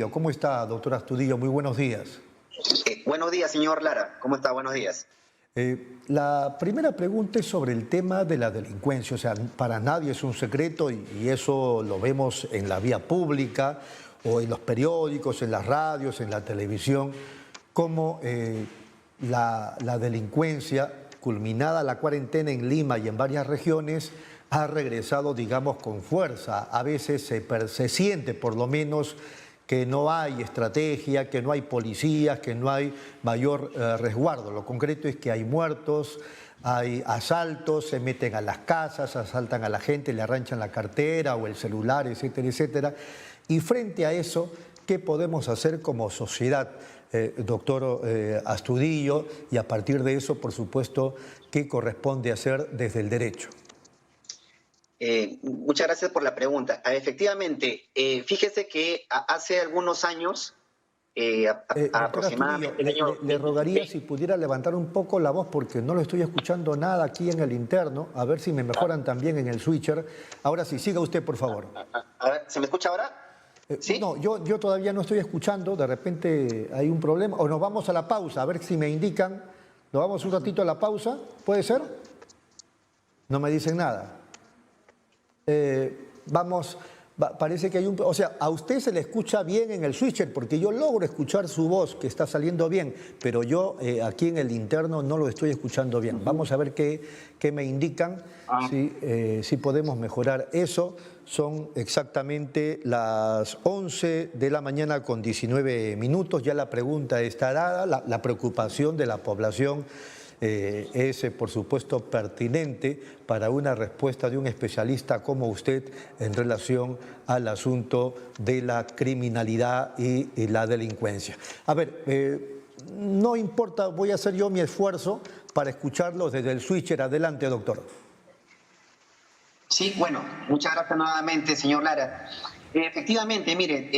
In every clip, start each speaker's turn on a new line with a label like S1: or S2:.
S1: ¿Cómo está, doctora Astudillo? Muy buenos días.
S2: Buenos días, señor Lara. ¿Cómo está? Buenos días.
S1: La primera pregunta es sobre el tema de la delincuencia. O sea, para nadie es un secreto y eso lo vemos en la vía pública o en los periódicos, en las radios, en la televisión, cómo la delincuencia, culminada la cuarentena en Lima y en varias regiones, ha regresado, digamos, con fuerza. A veces se siente, por lo menos, que no hay estrategia, que no hay policías, que no hay mayor resguardo. Lo concreto es que hay muertos, hay asaltos, se meten a las casas, asaltan a la gente, le arranchan la cartera o el celular, etcétera, etcétera. Y frente a eso, ¿qué podemos hacer como sociedad, doctor Astudillo? Y a partir de eso, por supuesto, ¿qué corresponde hacer desde el derecho?
S2: Muchas gracias por la pregunta. Efectivamente, fíjese que hace algunos años,
S1: Doctor Astudillo,
S2: aproximadamente el año
S1: le rogaría
S2: 20,
S1: si pudiera levantar un poco la voz porque no lo estoy escuchando nada aquí en el interno, a ver si me mejoran también en el switcher. Ahora sí, siga usted, por favor.
S2: a ver, ¿se me escucha ahora? ¿Sí?
S1: No, yo todavía no estoy escuchando, de repente hay un problema, o nos vamos a la pausa, a ver si me indican. Nos vamos un ratito a la pausa, ¿puede ser? No me dicen nada. Parece que hay un... O sea, a usted se le escucha bien en el switcher, porque yo logro escuchar su voz, que está saliendo bien, pero yo aquí en el interno no lo estoy escuchando bien. Vamos a ver qué me indican, si podemos mejorar eso. Son exactamente las 11 de la mañana con 19 minutos. Ya la pregunta está dada, la preocupación de la población es, por supuesto, pertinente para una respuesta de un especialista como usted en relación al asunto de la criminalidad y la delincuencia. A ver, no importa, voy a hacer yo mi esfuerzo para escucharlos desde el switcher. Adelante, doctor.
S2: Sí, bueno, muchas gracias nuevamente, señor Lara. Efectivamente, mire,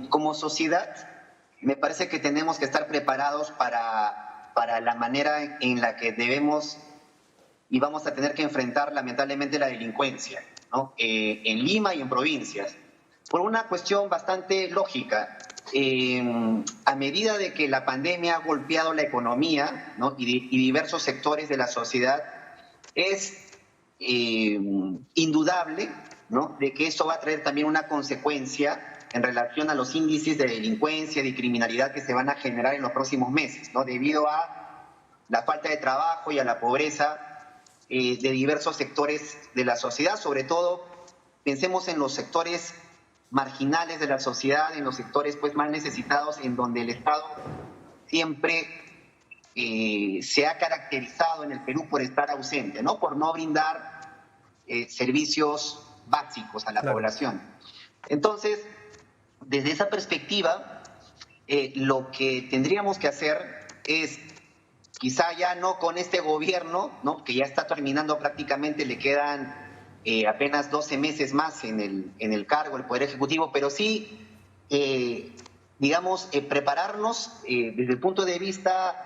S2: como sociedad, me parece que tenemos que estar preparados para la manera en la que debemos y vamos a tener que enfrentar lamentablemente la delincuencia, ¿no? En Lima y en provincias, por una cuestión bastante lógica. A medida de que la pandemia ha golpeado la economía, ¿no? y diversos sectores de la sociedad, es indudable, ¿no? de que eso va a traer también una consecuencia en relación a los índices de delincuencia, de criminalidad que se van a generar en los próximos meses, ¿no? debido a la falta de trabajo y a la pobreza de diversos sectores de la sociedad. Sobre todo, pensemos en los sectores marginales de la sociedad, en los sectores pues, más necesitados, en donde el Estado siempre se ha caracterizado en el Perú por estar ausente, ¿no? por no brindar servicios básicos a la población. Entonces, desde esa perspectiva, lo que tendríamos que hacer es, quizá ya no con este gobierno, ¿no? que ya está terminando prácticamente, le quedan apenas 12 meses más en el cargo, el Poder Ejecutivo, pero sí, digamos, prepararnos desde el punto de vista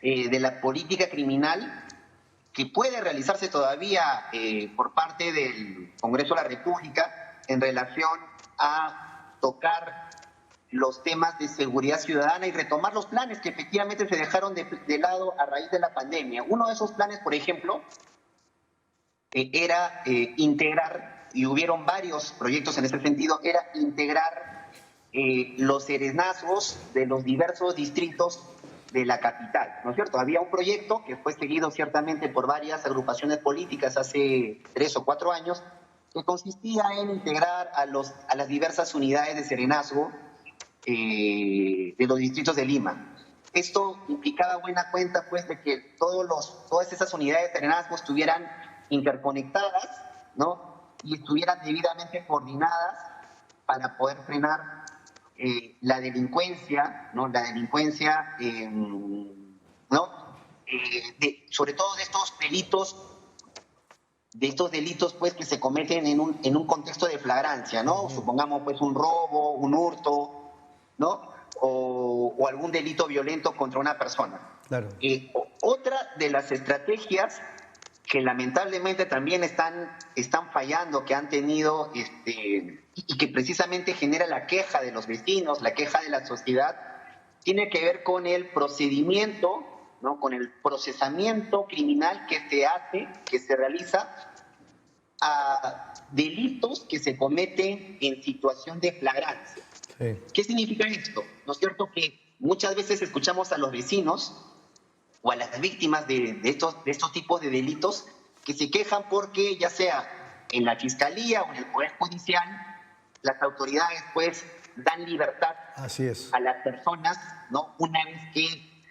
S2: de la política criminal que puede realizarse todavía por parte del Congreso de la República en relación a tocar los temas de seguridad ciudadana y retomar los planes que efectivamente se dejaron de lado a raíz de la pandemia. Uno de esos planes, por ejemplo, era integrar, y hubieron varios proyectos en ese sentido, era integrar los serenazgos de los diversos distritos de la capital, ¿no es cierto? Había un proyecto que fue seguido ciertamente por varias agrupaciones políticas hace 3 o 4 años, que consistía en integrar a las diversas unidades de serenazgo de los distritos de Lima. Esto implicaba buena cuenta pues de que todas esas unidades de serenazgo estuvieran interconectadas, ¿no? y estuvieran debidamente coordinadas para poder frenar la delincuencia, ¿no? La delincuencia, ¿no? Sobre todo de estos delitos pues que se cometen en un contexto de flagrancia, ¿no? Supongamos pues un robo, un hurto, ¿no? O algún delito violento contra una persona.
S1: Claro.
S2: Otra de las estrategias que lamentablemente también están fallando, que han tenido, y que precisamente genera la queja de los vecinos, la queja de la sociedad, tiene que ver con el procedimiento, ¿no? Con el procesamiento criminal que se realiza a delitos que se cometen en situación de flagrancia. Sí. ¿Qué significa esto? ¿No es cierto? Que muchas veces escuchamos a los vecinos o a las víctimas de estos tipos de delitos que se quejan porque, ya sea en la Fiscalía o en el Poder Judicial, las autoridades pues dan libertad a las personas, ¿no? Una vez que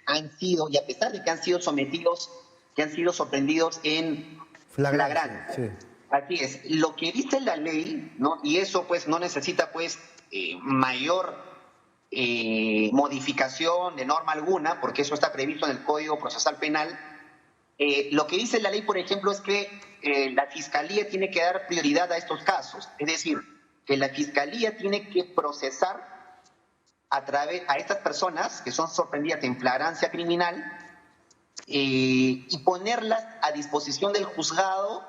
S2: han sido, y a pesar de que han sido sometidos, que han sido sorprendidos en flagrancia. Sí. Así es. Lo que dice la ley, ¿no? Y eso pues no necesita pues mayor modificación de norma alguna, porque eso está previsto en el Código Procesal Penal. Lo que dice la ley, por ejemplo, es que la Fiscalía tiene que dar prioridad a estos casos. Es decir, que la Fiscalía tiene que procesar a estas personas que son sorprendidas en flagrancia criminal y ponerlas a disposición del juzgado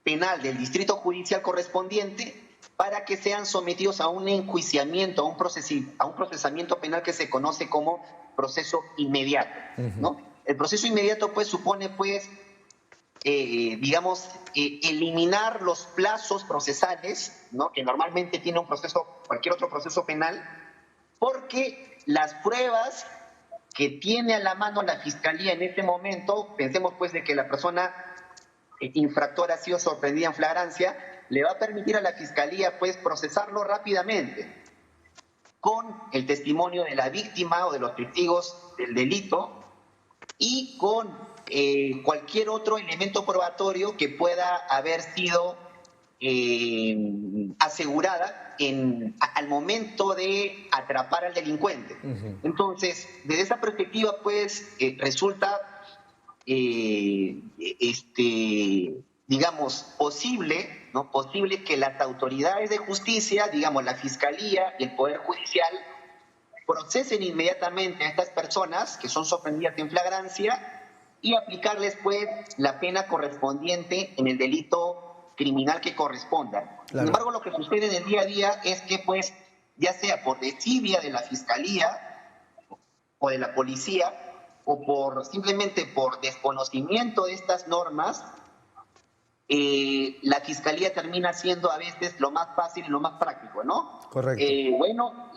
S2: penal del distrito judicial correspondiente para que sean sometidos a un enjuiciamiento, a un procesamiento penal que se conoce como proceso inmediato, ¿no? El proceso inmediato pues supone pues eliminar los plazos procesales, ¿no? Que normalmente tiene cualquier otro proceso penal, porque las pruebas que tiene a la mano la Fiscalía en este momento, pensemos pues de que la persona infractora ha sido sorprendida en flagrancia, le va a permitir a la Fiscalía pues procesarlo rápidamente con el testimonio de la víctima o de los testigos del delito y con cualquier otro elemento probatorio que pueda haber sido asegurada al momento de atrapar al delincuente. Entonces, desde esa perspectiva, pues, resulta, posible, ¿no? Posible que las autoridades de justicia, la Fiscalía y el Poder Judicial, procesen inmediatamente a estas personas que son sorprendidas en flagrancia y aplicarles, pues, la pena correspondiente en el delito criminal que corresponda. Claro. Sin embargo, lo que sucede en el día a día es que, pues, ya sea por desidia de la Fiscalía o de la Policía o simplemente por desconocimiento de estas normas, la Fiscalía termina siendo a veces lo más fácil y lo más práctico, ¿no?
S1: Correcto.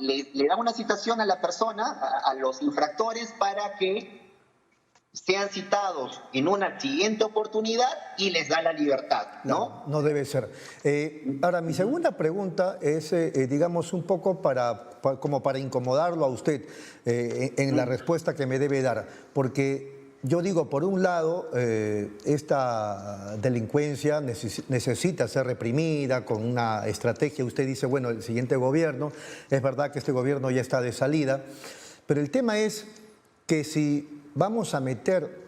S2: Le da una citación a la persona, a los infractores, para que sean citados en una siguiente oportunidad y les da la libertad, ¿no?
S1: No debe ser. Ahora, mi segunda pregunta es, un poco como para incomodarlo a usted en la respuesta que me debe dar, porque yo digo, por un lado, esta delincuencia necesita ser reprimida con una estrategia. Usted dice, bueno, el siguiente gobierno, es verdad que este gobierno ya está de salida, pero el tema es que si vamos a meter,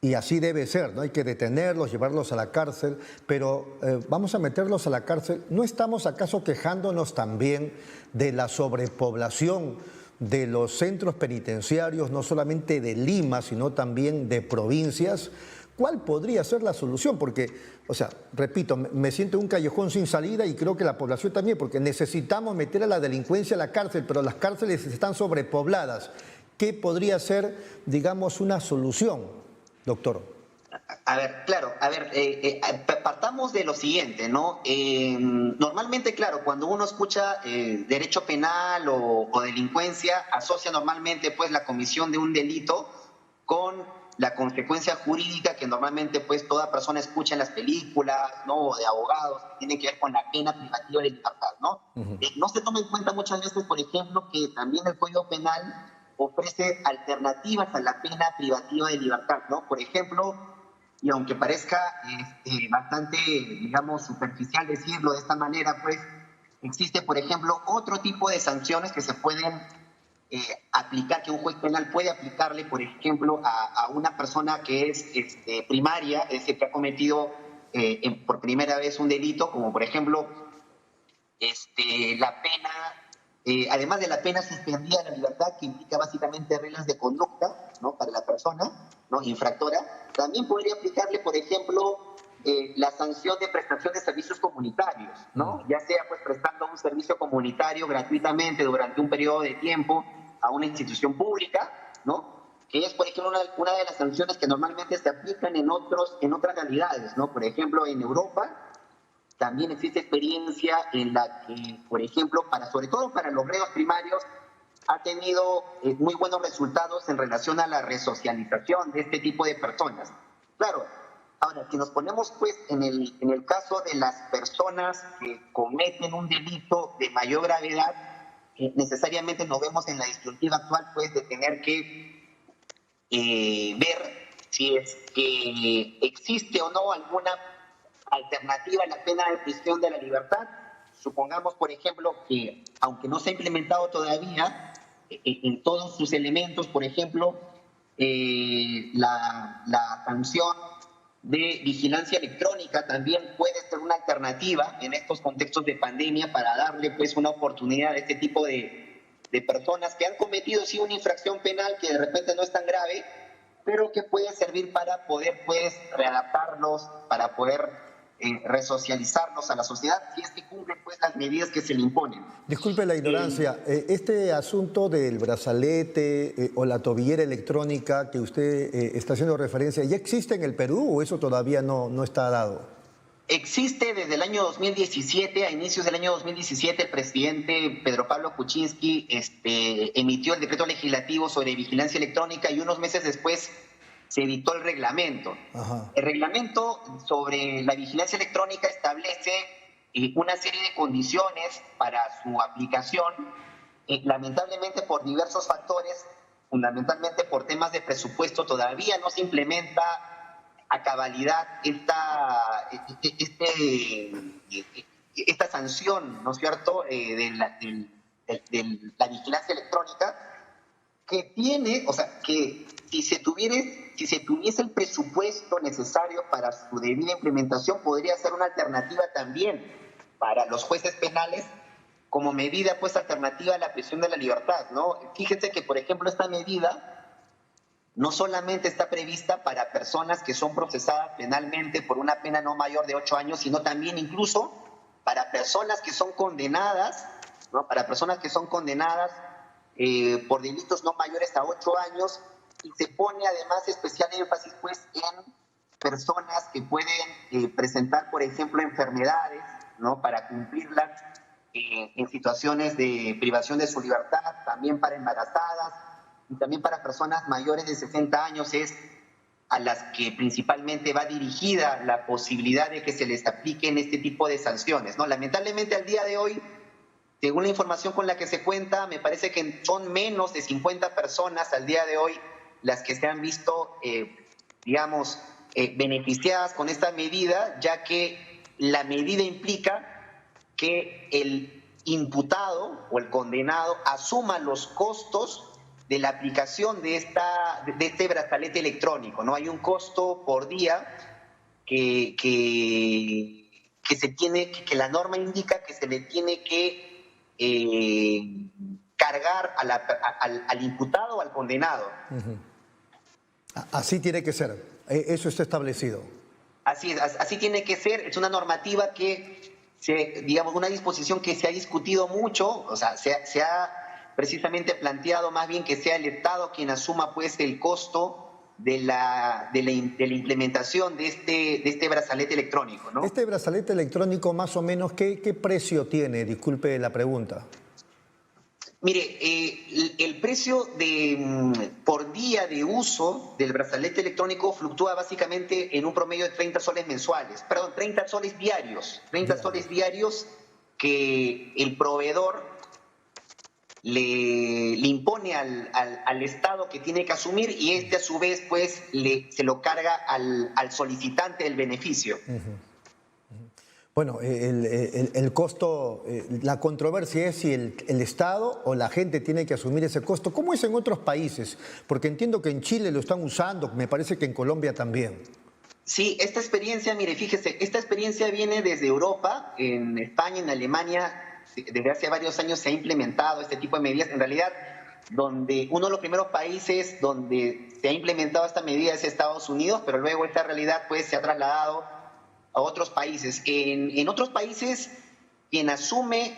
S1: y así debe ser, ¿no? Hay que detenerlos, llevarlos a la cárcel, pero vamos a meterlos a la cárcel, ¿no estamos acaso quejándonos también de la sobrepoblación de los centros penitenciarios, no solamente de Lima, sino también de provincias? ¿Cuál podría ser la solución? Porque, repito, me siento en un callejón sin salida y creo que la población también, porque necesitamos meter a la delincuencia a la cárcel, pero las cárceles están sobrepobladas. ¿Qué podría ser, una solución, doctor?
S2: Partamos de lo siguiente, ¿no? Normalmente, claro, cuando uno escucha derecho penal o delincuencia, asocia normalmente pues la comisión de un delito con la consecuencia jurídica que normalmente pues toda persona escucha en las películas, ¿no? De abogados, que tiene que ver con la pena privativa de libertad, ¿no? No se toma en cuenta muchas veces, por ejemplo, que también el Código Penal ofrece alternativas a la pena privativa de libertad, ¿no? Por ejemplo, y aunque parezca bastante, superficial decirlo de esta manera, pues existe, por ejemplo, otro tipo de sanciones que se pueden aplicar, que un juez penal puede aplicarle, por ejemplo, a una persona que es primaria, es decir, que ha cometido por primera vez un delito, como por ejemplo la pena además de la pena suspendida de la libertad, que implica básicamente reglas de conducta, ¿no?, para la persona, ¿no?, infractora, también podría aplicarle, por ejemplo, la sanción de prestación de servicios comunitarios, ¿no? Ya sea pues prestando un servicio comunitario gratuitamente durante un periodo de tiempo a una institución pública, ¿no?, que es, por ejemplo, una de las sanciones que normalmente se aplican en otras realidades, ¿no? Por ejemplo, en Europa también existe experiencia en la que, por ejemplo, sobre todo para los reos primarios, ha tenido muy buenos resultados en relación a la resocialización de este tipo de personas. Claro, ahora, si nos ponemos pues en el caso de las personas que cometen un delito de mayor gravedad, necesariamente nos vemos en la disyuntiva actual pues de tener que ver si es que existe o no alguna alternativa a la pena de prisión de la libertad. Supongamos, por ejemplo, que aunque no se ha implementado todavía en todos sus elementos, por ejemplo, la sanción de vigilancia electrónica también puede ser una alternativa en estos contextos de pandemia para darle pues una oportunidad a este tipo de personas que han cometido sí una infracción penal que de repente no es tan grave, pero que puede servir para poder pues readaptarlos, para poder resocializarnos a la sociedad, si es que cumplen pues las medidas que se le imponen.
S1: Disculpe la ignorancia, este asunto del brazalete o la tobillera electrónica que usted está haciendo referencia, ¿ya existe en el Perú o eso todavía no está dado?
S2: Existe desde el año 2017, a inicios del año 2017, el presidente Pedro Pablo Kuczynski emitió el decreto legislativo sobre vigilancia electrónica y unos meses después se editó el reglamento.
S1: Ajá.
S2: El reglamento sobre la vigilancia electrónica establece una serie de condiciones para su aplicación. Lamentablemente, por diversos factores, fundamentalmente por temas de presupuesto, todavía no se implementa a cabalidad esta sanción, ¿no es cierto?, de la vigilancia electrónica, que tiene, o sea, que si se tuviese el presupuesto necesario para su debida implementación, podría ser una alternativa también para los jueces penales como medida pues alternativa a la prisión de la libertad, ¿no? Fíjense que, por ejemplo, esta medida no solamente está prevista para personas que son procesadas penalmente por una pena no mayor de 8 años, sino también incluso para personas que son condenadas, ¿no?, para personas que son condenadas por delitos no mayores a 8 años, y se pone además especial énfasis pues en personas que pueden presentar, por ejemplo, enfermedades, ¿no?, para cumplirlas en situaciones de privación de su libertad, también para embarazadas y también para personas mayores de 60 años, es a las que principalmente va dirigida la posibilidad de que se les apliquen este tipo de sanciones, ¿no? Lamentablemente al día de hoy, según la información con la que se cuenta, me parece que son menos de 50 personas al día de hoy las que se han visto, beneficiadas con esta medida, ya que la medida implica que el imputado o el condenado asuma los costos de la aplicación de este brazalete electrónico, ¿no? Hay un costo por día que la norma indica que se le tiene que cargar al imputado o al condenado.
S1: Así tiene que ser, eso está establecido.
S2: Así es, así tiene que ser. Es una normativa una disposición que se ha discutido mucho, o sea, se ha precisamente planteado más bien que sea el Estado quien asuma pues el costo de la implementación de este brazalete electrónico, ¿no?
S1: Este brazalete electrónico, más o menos, ¿qué precio tiene? Disculpe la pregunta.
S2: Mire, el precio por día de uso del brazalete electrónico fluctúa básicamente en un promedio de 30 soles mensuales, perdón, 30 soles diarios, 30 soles diarios que el proveedor le impone al Estado que tiene que asumir, y este a su vez pues se lo carga al solicitante del beneficio.
S1: Bueno, el costo, la controversia es si el Estado o la gente tiene que asumir ese costo. ¿Cómo es en otros países? Porque entiendo que en Chile lo están usando, me parece que en Colombia también.
S2: Sí, esta experiencia, mire, fíjese, esta experiencia viene desde Europa, en España, en Alemania. desde hace varios años se ha implementado este tipo de medidas. En realidad, donde uno de los primeros países donde se ha implementado esta medida es Estados Unidos, pero luego esta realidad pues se ha trasladado a otros países. En otros países, quien asume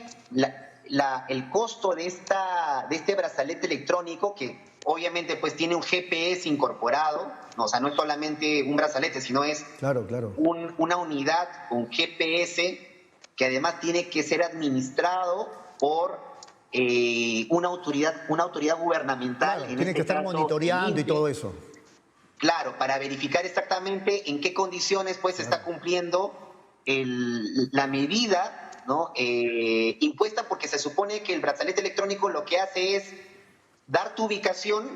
S2: el costo de este brazalete electrónico, que obviamente pues tiene un GPS incorporado, ¿no? O sea, no es solamente un brazalete, sino es
S1: Claro.
S2: una unidad con GPS que además tiene que ser administrado por una autoridad gubernamental.
S1: Claro,
S2: en
S1: tiene
S2: este
S1: que estar
S2: caso,
S1: monitoreando
S2: el
S1: y
S2: INPE.
S1: todo eso.
S2: Claro, para verificar exactamente en qué condiciones pues se está cumpliendo la medida, ¿no? Impuesta, porque se supone que el brazalete electrónico lo que hace es dar tu ubicación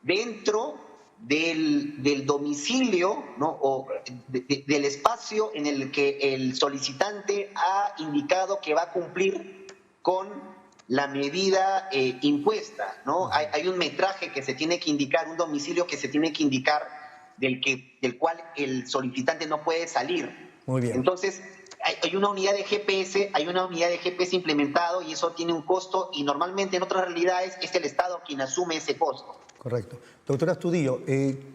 S2: dentro del domicilio, ¿no? O del espacio en el que el solicitante ha indicado que va a cumplir con la medida impuesta, ¿no? Hay un metraje que se tiene que indicar, un domicilio que se tiene que indicar del cual el solicitante no puede salir.
S1: Muy bien.
S2: Entonces, hay una unidad de GPS, implementado, y eso tiene un costo, y normalmente en otras realidades es el Estado quien asume ese costo.
S1: Correcto. Doctora Astudillo,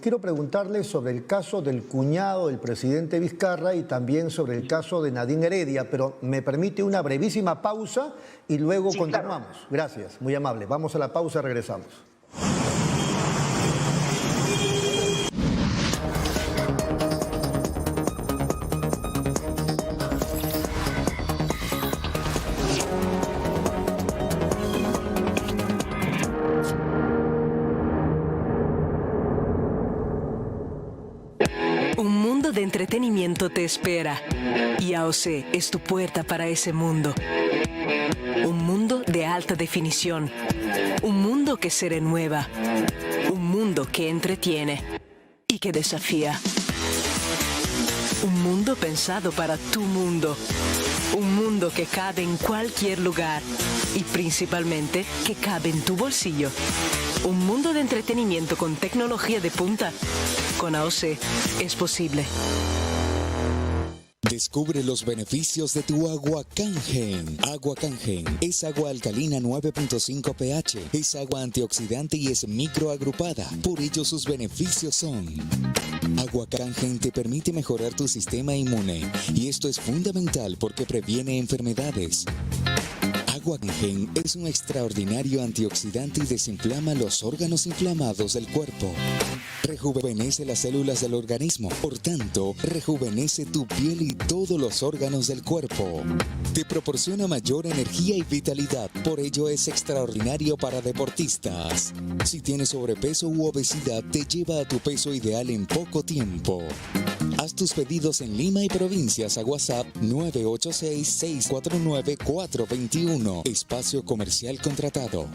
S1: quiero preguntarle sobre el caso del cuñado del presidente Vizcarra y también sobre el caso de Nadine Heredia, pero me permite una brevísima pausa y luego
S2: Sí,
S1: continuamos.
S2: claro.
S1: Gracias, muy amable. Vamos a la pausa, regresamos.
S3: Un mundo de entretenimiento te espera y AOC es tu puerta para ese mundo. Un mundo de alta definición, un mundo que se renueva, un mundo que entretiene y que desafía. Un mundo pensado para tu mundo, un mundo que cabe en cualquier lugar y principalmente que cabe en tu bolsillo. Un mundo de entretenimiento con tecnología de punta. Con AOC es posible.
S4: Descubre los beneficios de tu agua Kangen. Agua Kangen es agua alcalina 9.5 pH, es agua antioxidante y es microagrupada. Por ello sus beneficios son: Agua Kangen te permite mejorar tu sistema inmune y esto es fundamental porque previene enfermedades. Agua Kangen es un extraordinario antioxidante y desinflama los órganos inflamados del cuerpo. Rejuvenece las células del organismo, por tanto, rejuvenece tu piel y todos los órganos del cuerpo. Te proporciona mayor energía y vitalidad, por ello es extraordinario para deportistas. Si tienes sobrepeso u obesidad, te lleva a tu peso ideal en poco tiempo. Haz tus pedidos en Lima y provincias a WhatsApp 986-649-421. Espacio comercial contratado.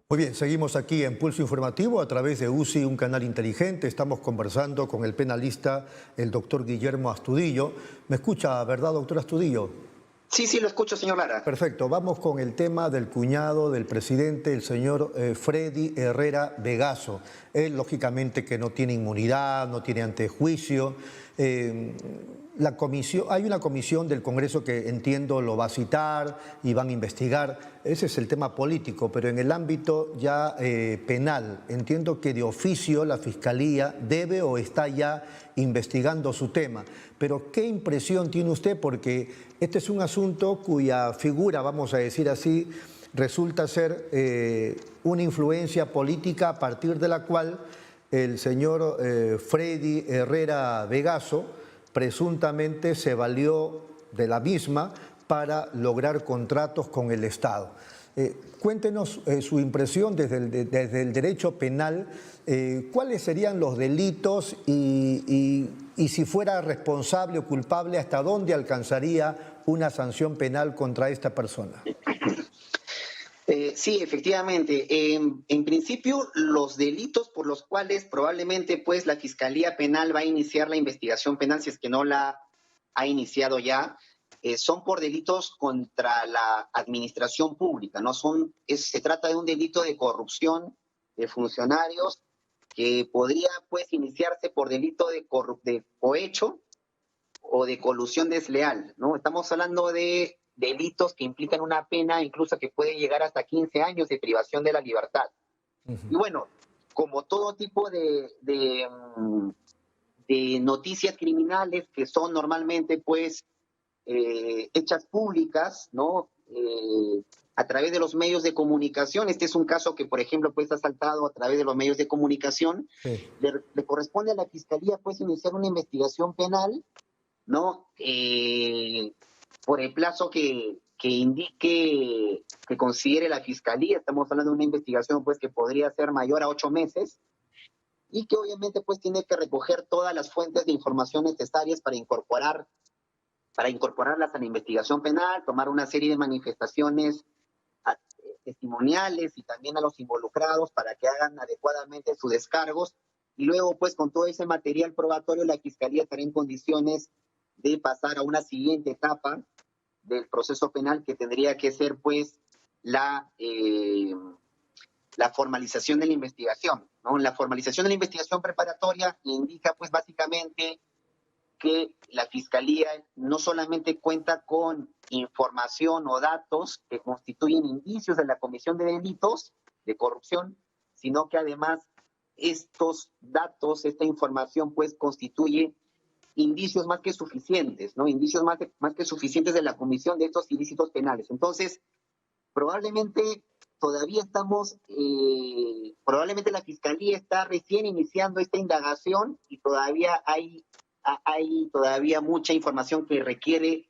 S1: Muy bien, seguimos aquí en Pulso Informativo a través de UCI, un canal inteligente. Estamos conversando con el penalista, el doctor Guillermo Astudillo. ¿Me escucha, verdad, doctor Astudillo?
S2: Sí, lo escucho, señor Lara.
S1: Perfecto, vamos con el tema del cuñado del presidente, el señor Freddy Herrera Vegaso. Él, lógicamente, que no tiene inmunidad, no tiene antejuicio. Hay una comisión del Congreso que entiendo lo va a citar y van a investigar. Ese es el tema político, pero en el ámbito ya penal, entiendo que de oficio la Fiscalía debe o está ya investigando su tema. Pero ¿qué impresión tiene usted? Porque este es un asunto cuya figura, vamos a decir así, resulta ser una influencia política a partir de la cual el señor Freddy Herrera Vegaso presuntamente se valió de la misma para lograr contratos con el Estado. Cuéntenos su impresión desde el derecho penal, cuáles serían los delitos y si fuera responsable o culpable, hasta dónde alcanzaría una sanción penal contra esta persona.
S2: Sí, efectivamente. En principio, los delitos por los cuales probablemente pues la Fiscalía Penal va a iniciar la investigación penal, si es que no la ha iniciado ya, son por delitos contra la administración pública, ¿no? Se trata de un delito de corrupción de funcionarios que podría pues iniciarse por delito de cohecho o de colusión desleal, ¿no? Estamos hablando de delitos que implican una pena incluso que puede llegar hasta 15 años de privación de la libertad. Y bueno, como todo tipo de noticias criminales que son normalmente pues hechas públicas, ¿no? A través de los medios de comunicación. Este es un caso que, por ejemplo, pues ha saltado a través de los medios de comunicación.
S1: Sí.
S2: Le corresponde a la Fiscalía pues iniciar una investigación penal, ¿no? Por el plazo que indique, que considere la Fiscalía. Estamos hablando de una investigación pues que podría ser mayor a 8 meses y que obviamente pues tiene que recoger todas las fuentes de información necesarias para incorporarlas a la investigación penal, tomar una serie de manifestaciones testimoniales y también a los involucrados para que hagan adecuadamente sus descargos, y luego pues con todo ese material probatorio la Fiscalía estará en condiciones de pasar a una siguiente etapa del proceso penal, que tendría que ser pues la formalización de la investigación, ¿no? La formalización de la investigación preparatoria indica pues básicamente que la Fiscalía no solamente cuenta con información o datos que constituyen indicios de la comisión de delitos de corrupción, sino que además estos datos, esta información, pues constituye indicios más que suficientes, ¿no? Indicios más que suficientes de la comisión de estos ilícitos penales. Entonces, probablemente probablemente la Fiscalía está recién iniciando esta indagación y todavía hay todavía mucha información que requiere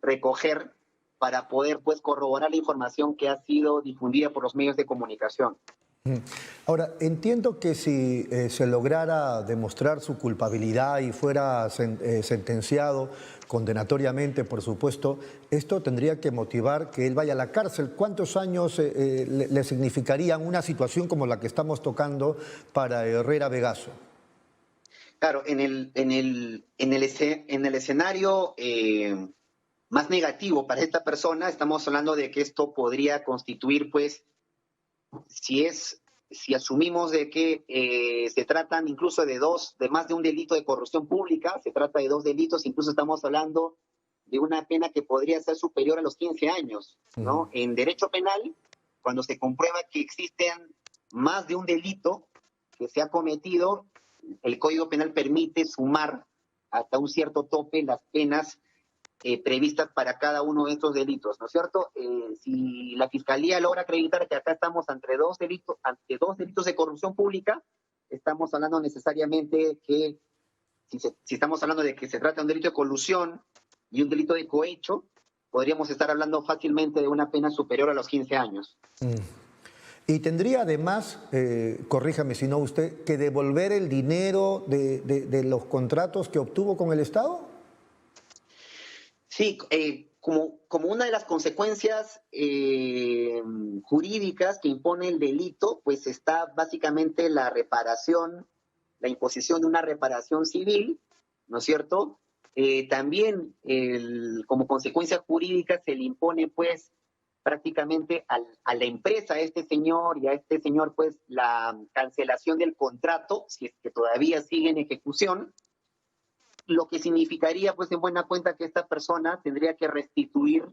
S2: recoger para poder pues corroborar la información que ha sido difundida por los medios de comunicación.
S1: Ahora, entiendo que si se lograra demostrar su culpabilidad y fuera sentenciado condenatoriamente, por supuesto, esto tendría que motivar que él vaya a la cárcel. ¿Cuántos años le significarían una situación como la que estamos tocando para Herrera Vegaso?
S2: Claro, en el escenario más negativo para esta persona, estamos hablando de que esto podría constituir, pues, si asumimos de que se tratan incluso de más de un delito de corrupción pública, se trata de 2 delitos, incluso estamos hablando de una pena que podría ser superior a los 15 años, ¿no? En derecho penal, cuando se comprueba que existen más de un delito que se ha cometido, el Código Penal permite sumar hasta un cierto tope las penas previstas para cada uno de estos delitos, ¿no es cierto? Si la Fiscalía logra acreditar que acá estamos ante dos delitos de corrupción pública, estamos hablando necesariamente que, si estamos hablando de que se trata de un delito de colusión y un delito de cohecho, podríamos estar hablando fácilmente de una pena superior a los 15 años.
S1: Y tendría además, corríjame si no usted, que devolver el dinero de los contratos que obtuvo con el Estado.
S2: Sí, como una de las consecuencias jurídicas que impone el delito, pues está básicamente la imposición de una reparación civil, ¿no es cierto? También como consecuencia jurídica se le impone pues prácticamente a la empresa, a este señor y a este señor pues la cancelación del contrato, si es que todavía sigue en ejecución, lo que significaría pues en buena cuenta que esta persona tendría que restituir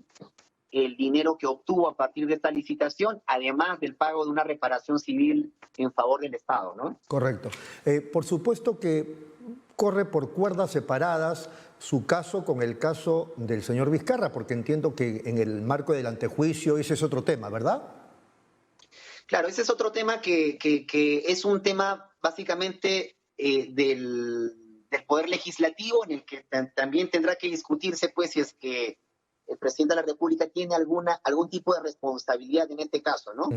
S2: el dinero que obtuvo a partir de esta licitación, además del pago de una reparación civil en favor del Estado, ¿no?
S1: Correcto. Por supuesto que corre por cuerdas separadas su caso con el caso del señor Vizcarra, porque entiendo que en el marco del antejuicio ese es otro tema, ¿verdad?
S2: Claro, ese es otro tema que es un tema básicamente del Poder Legislativo, en el que también tendrá que discutirse pues si es que el presidente de la República tiene algún tipo de responsabilidad en este caso, ¿no?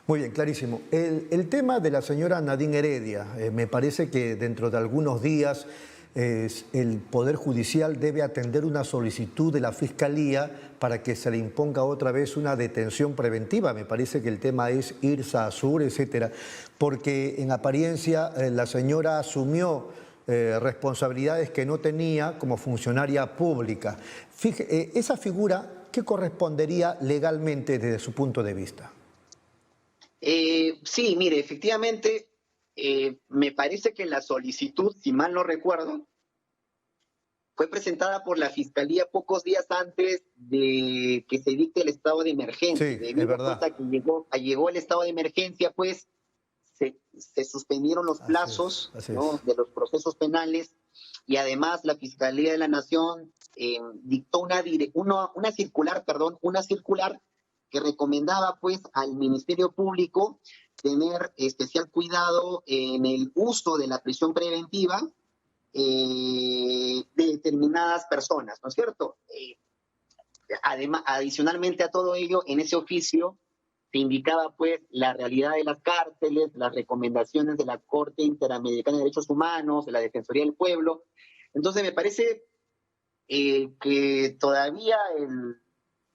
S1: Muy bien, clarísimo. El tema de la señora Nadine Heredia, me parece que dentro de algunos días el Poder Judicial debe atender una solicitud de la Fiscalía para que se le imponga otra vez una detención preventiva. Me parece que el tema es Irsa Azur, etcétera, porque en apariencia la señora asumió responsabilidades que no tenía como funcionaria pública. Esa figura, ¿qué correspondería legalmente desde su punto de vista?
S2: Sí, mire, efectivamente, me parece que la solicitud, si mal no recuerdo, fue presentada por la Fiscalía pocos días antes de que se dicte el estado de emergencia.
S1: Sí,
S2: Debido
S1: es verdad.
S2: a que llegó el estado de emergencia, pues se suspendieron los plazos,
S1: así
S2: ¿no?,
S1: es.
S2: de los procesos penales, y además la Fiscalía de la Nación dictó una circular que recomendaba pues al Ministerio Público tener especial cuidado en el uso de la prisión preventiva de determinadas personas, ¿no es cierto? Además, adicionalmente a todo ello, en ese oficio se indicaba pues la realidad de las cárceles, las recomendaciones de la Corte Interamericana de Derechos Humanos, de la Defensoría del Pueblo. Entonces me parece que todavía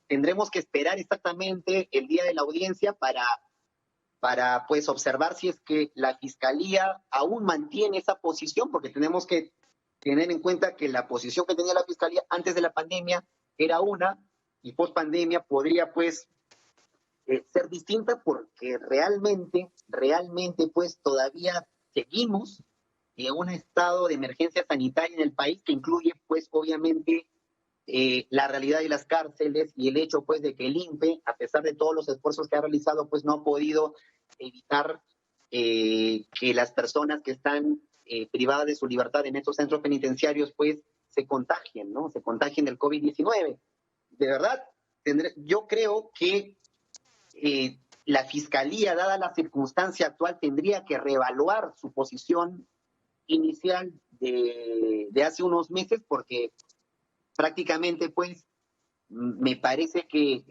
S2: tendremos que esperar exactamente el día de la audiencia para pues observar si es que la Fiscalía aún mantiene esa posición, porque tenemos que tener en cuenta que la posición que tenía la Fiscalía antes de la pandemia era una, y post pandemia podría pues ser distinta, porque realmente pues todavía seguimos en un estado de emergencia sanitaria en el país que incluye pues obviamente la realidad de las cárceles y el hecho pues de que el INPE, a pesar de todos los esfuerzos que ha realizado, pues no ha podido evitar que las personas que están privadas de su libertad en estos centros penitenciarios pues se contagien, ¿no? Se contagien del COVID-19. De verdad, yo creo que la Fiscalía, dada la circunstancia actual, tendría que reevaluar su posición inicial de hace unos meses, porque prácticamente pues me parece que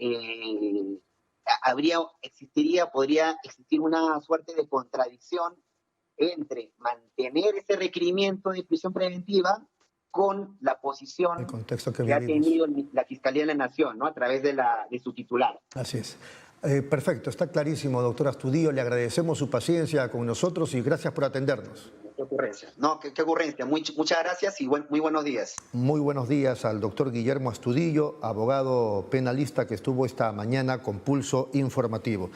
S2: podría existir una suerte de contradicción entre mantener ese requerimiento de prisión preventiva con la
S1: El
S2: posición
S1: contexto que
S2: que ha
S1: vivimos.
S2: tenido la Fiscalía de la Nación, ¿no?, a través de su titular.
S1: Así es. Perfecto, está clarísimo, doctor Astudillo. Le agradecemos su paciencia con nosotros y gracias por atendernos.
S2: ¿Qué ocurrencia? No, qué ocurrencia. Muchas gracias y muy buenos días.
S1: Muy buenos días al doctor Guillermo Astudillo, abogado penalista que estuvo esta mañana con Pulso Informativo.